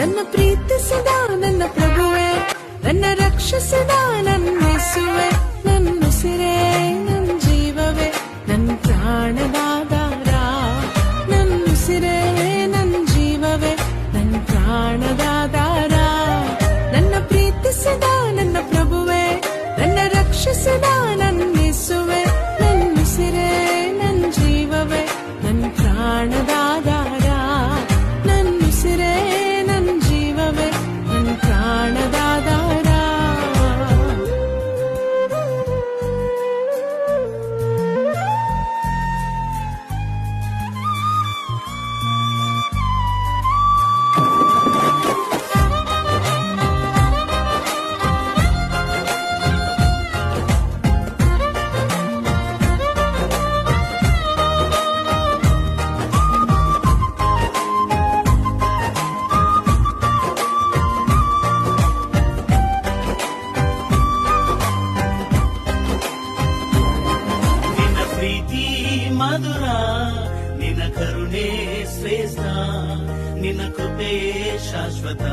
ನನ್ನ ಪ್ರೀತಿಸಿದ ನನ್ನ ಪ್ರಭುವೆ, ನನ್ನ ರಕ್ಷಿಸಿದ ನನ್ನ ಯೇಸುವೆ, ನನ್ನ ಉಸಿರೇ ನನ್ನ ಜೀವವೇ, ನನ್ನ ಪ್ರಾಣದಾಧಾರ, ನನ್ನ ಉಸಿರೇ ನನ್ನ ಜೀವವೇ, ನನ್ನ ಪ್ರಾಣದಾಧಾರ. ನನ್ನ ಪ್ರೀತಿಸಿದ ನನ್ನ ಪ್ರಭುವೆ, ನನ್ನ ರಕ್ಷಿಸಿದ ನನ್ನ ಯೇಸುವೆ, ನನ್ನ ಉಸಿರೇ ನನ್ನ ಜೀವವೇ, ನನ್ನ ಪ್ರಾಣದಾಧಾರ, ನನ್ನ ಉಸಿರೇ ನನ್ನ ಜೀವವೇ, ನನ್ನ ಪ್ರಾಣದಾಧಾರ. ಮಧುರ, ನಿನ್ನ ಕರುಣೆ ಶ್ರೇಷ್ಠ, ನಿನ್ನ ಕೃಪೆ ಶಾಶ್ವತ,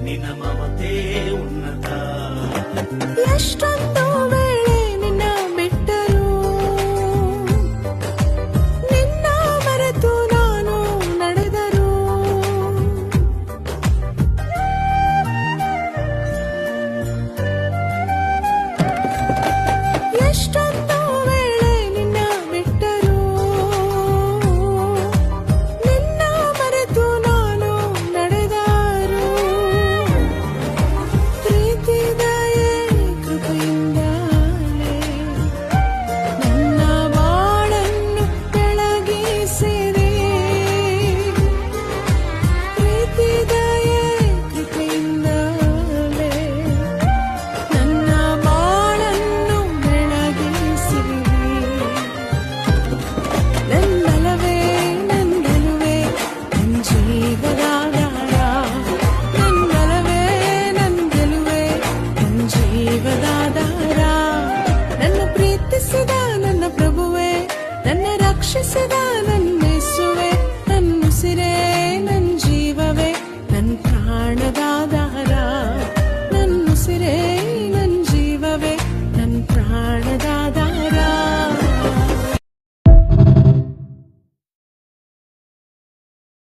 ನಿನ್ನ ಮಮತೆ ಉನ್ನತ. ಎಷ್ಟೊಂದು